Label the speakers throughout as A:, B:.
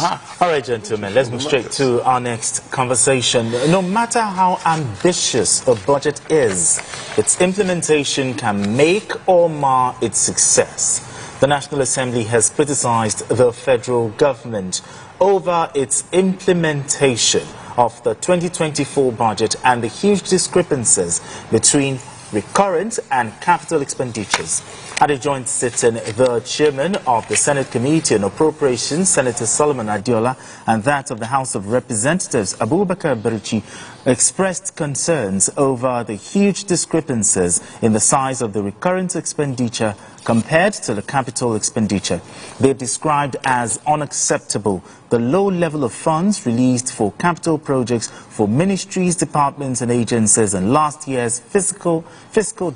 A: All right, gentlemen, let's move straight to our next conversation. No matter how ambitious a budget is, its implementation can make or mar its success. The National Assembly has criticized the federal government over its implementation of the 2024 budget and the huge discrepancies between recurrent and capital expenditures. At a joint sitting, the chairman of the Senate Committee on Appropriations, Senator Solomon Adiola, and that of the House of Representatives, Abubakar Barichi, expressed concerns over the huge discrepancies in the size of the recurrent expenditure compared to the capital expenditure. They described as unacceptable the low level of funds released for capital projects for ministries, departments and agencies, and last year's fiscal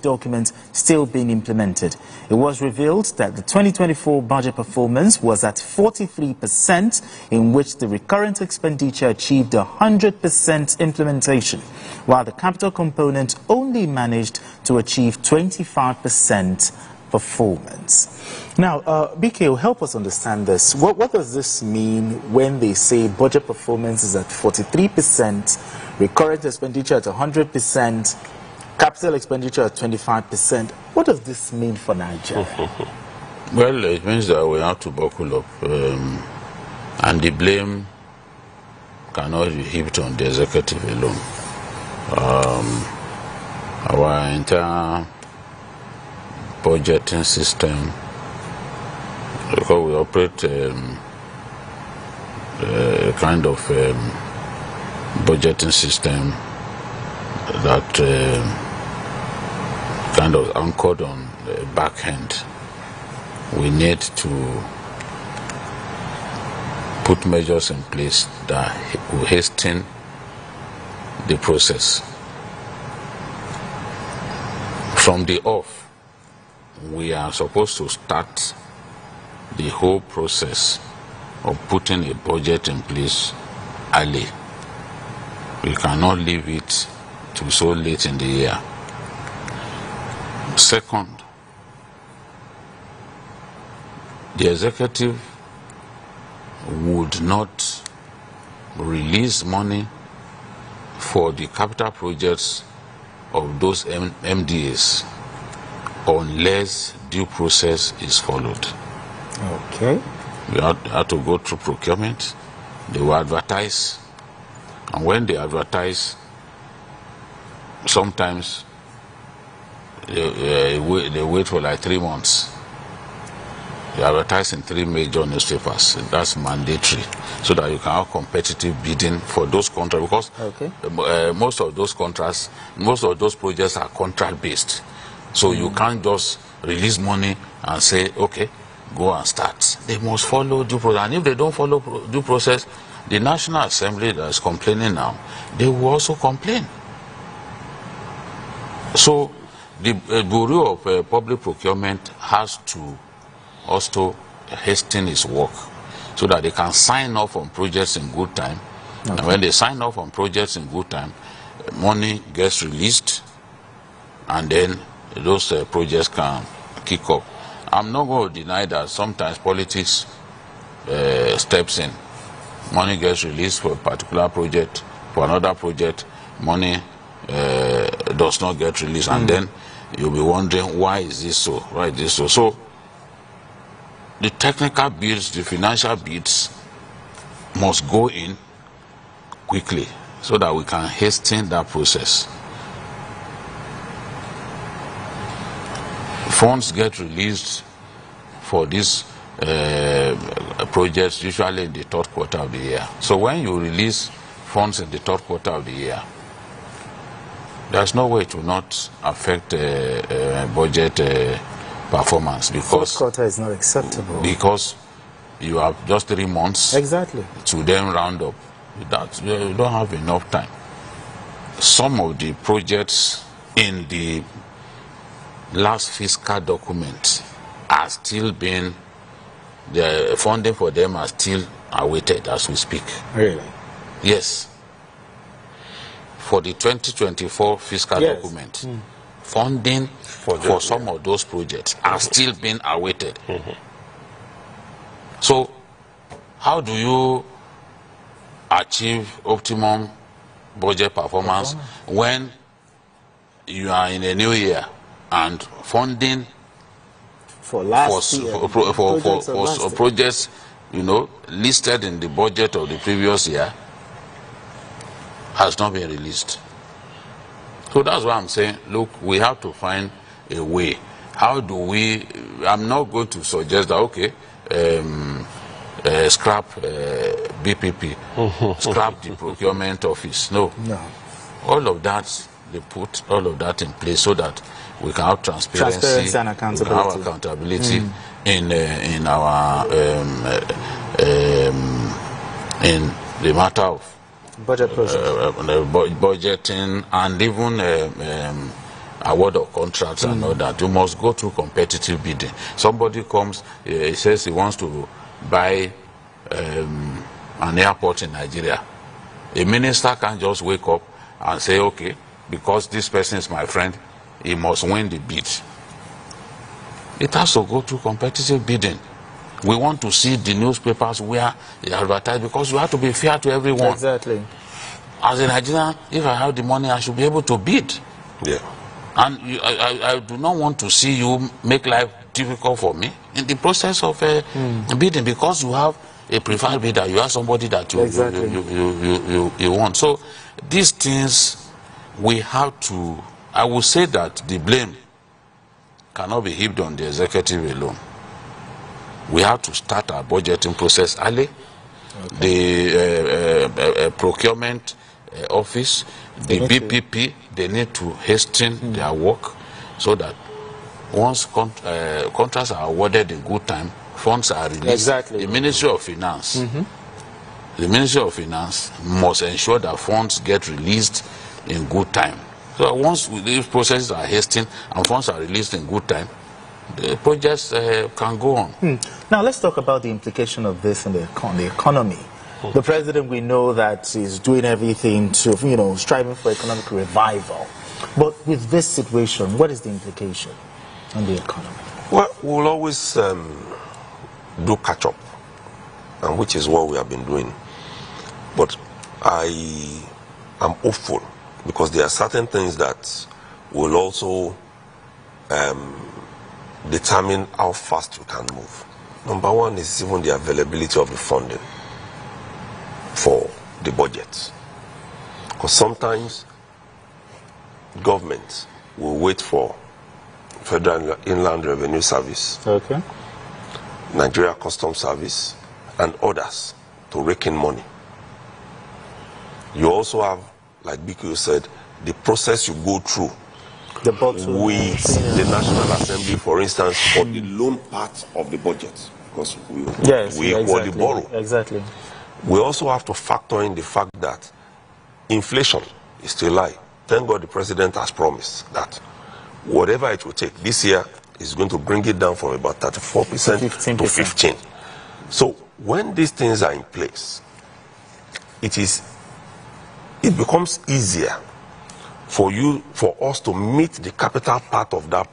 A: documents still being implemented. It was revealed that the 2024 budget performance was at 43%, in which the recurrent expenditure achieved 100% implementation, while the capital component only managed to achieve 25% performance. Now, BK, help us understand this. What does this mean when they say budget performance is at 43%, recurrent expenditure at 100%, capital expenditure at 25%? What does this mean for Nigeria?
B: Well, it means that we have to buckle up, and the blame cannot be heaped on the executive alone. Our entire budgeting system, because we operate a kind of budgeting system that kind of anchored on the back end. We need to put measures in place that will hasten the process. From the off, we are supposed to start the whole process of putting a budget in place early. We cannot leave it to so late in the year. Second, the executive would not release money for the capital projects of those MDAs unless due process is followed.
A: Okay.
B: We have to go through procurement. They will advertise, and when they advertise, sometimes they wait for like 3 months. They advertise in 3 major newspapers. That's mandatory, so that you can have competitive bidding for those contracts. Because most of those contracts, most of those projects are contract based. So you can't just release money and say, okay, go and start. They must follow due process. And if they don't follow due process, the National Assembly that is complaining now, they will also complain. So the Bureau of Public Procurement has to also hasten its work so that they can sign off on projects in good time. Okay. And when they sign off on projects in good time, money gets released, and then those projects can kick up. I'm not going to deny that sometimes politics steps in. Money gets released for a particular project, for another project, money does not get released, and then you'll be wondering, why is this so? Why is this so? So the technical bids, the financial bids must go in quickly so that we can hasten that process. Funds get released for these projects usually in the 3rd quarter of the year. So when you release funds in the 3rd quarter of the year, there's no way it will not affect budget performance, because
A: 4th quarter is not acceptable.
B: Because you have just 3 months to then round up. That you don't have enough time. Some of the projects in the last fiscal document are still being, the funding for them are still awaited as we speak.
A: Really?
B: Yes. For the 2024 fiscal document, funding for some of those projects are still being awaited. So how do you achieve optimum budget performance when you are in a new year and funding
A: for last year,
B: for projects, you know, listed in the budget of the previous year has not been released? So that's why I'm saying, look, we have to find a way. How do we? I'm not going to suggest that, okay, scrap BPP, scrap the procurement office. No. All of that, they put all of that in place so that we can have transparency
A: and accountability.
B: We can have accountability in our in the matter of
A: budget process,
B: budgeting, and even award of contracts and all that. You must go through competitive bidding. Somebody comes, he says he wants to buy an airport in Nigeria. A minister can't just wake up and say, okay, because this person is my friend, he must win the bid. It has to go through competitive bidding. We want to see the newspapers where they advertise, because you have to be fair to everyone.
A: Exactly.
B: As a Nigerian, if I have the money, I should be able to bid.
C: Yeah.
B: And I do not want to see you make life difficult for me in the process of bidding, because you have a preferred bidder, you have somebody that you want. So these things we have to, I will say that the blame cannot be heaped on the executive alone. We have to start our budgeting process early. The procurement office, the BPP, they need to hasten their work so that once contracts are awarded in good time, funds are released.
A: Exactly.
B: The Ministry of Finance, the Ministry of Finance must ensure that funds get released in good time. So once these processes are hastened and funds are released in good time, the projects can go on.
A: Now let's talk about the implication of this in the economy. The president, we know that is doing everything to, you know, striving for economic revival. But with this situation, what is the implication on the economy?
C: Well, we'll always do catch up, and which is what we have been doing. But I am hopeful, because there are certain things that will also determine how fast we can move. Number one is even the availability of the funding for the budget. Because sometimes government will wait for Federal Inland Revenue Service, Nigeria Customs Service, and others to rake in money. You also have, like BQ said, the process you go through with the National Assembly, for instance, for the loan part of the budget, because we equally borrow.
A: Exactly.
C: We also have to factor in the fact that inflation is still high. Thank God the president has promised that whatever it will take this year is going to bring it down from about 34% to 15%. So when these things are in place, it becomes easier for us to meet the capital part of that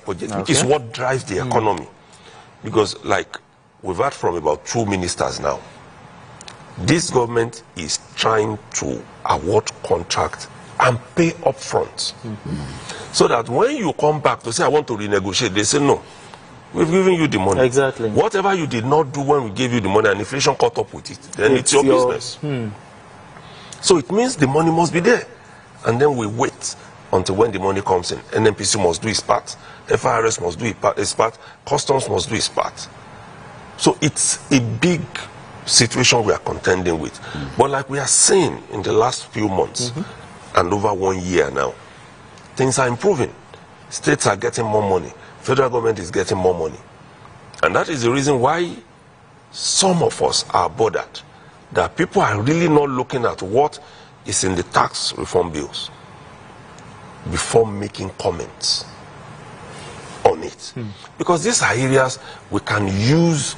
C: budget, which is what drives the economy. Because, like we've heard from about 2 ministers now, this government is trying to award contracts and pay up front. So that when you come back to say, I want to renegotiate, they say, no, we've given you the money.
A: Exactly.
C: Whatever you did not do when we gave you the money and inflation caught up with it, then it's your business. So it means the money must be there. And then we wait until when the money comes in. NNPC must do its part, FIRS must do its part, Customs must do its part. So it's a big situation we are contending with. But like we are seeing in the last few months and over 1 year now, things are improving. States are getting more money. Federal government is getting more money. And that is the reason why some of us are bothered that people are really not looking at what is in the tax reform bills before making comments on it. Because these are areas we can use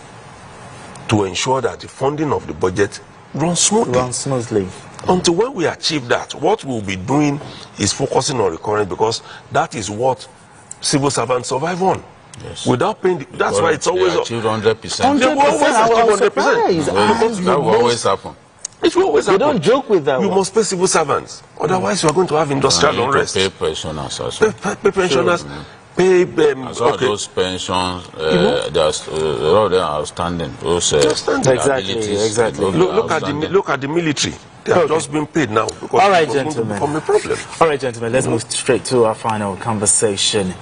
C: to ensure that the funding of the budget runs smoothly. Until when we achieve that, what we'll be doing is focusing on recurrent, because that is what civil servants survive on.
B: Yes.
C: Without paying, that's why it's always...
B: They achieve 100%.
A: 100%.
C: They will always achieve 100%.
B: That will always happen.
C: It will always happen.
A: don't joke with that.
C: You must pay civil servants. Otherwise, you are going to have industrial unrest.
B: Pay pensioners as well.
C: Pay pensioners. Pay
B: those pensions, there's a lot of them are outstanding. Those
A: Exactly.
C: Look at the military. They have just been paid now because
A: all right,
C: it was going to become a problem.
A: All right, gentlemen, let's move straight to our final conversation.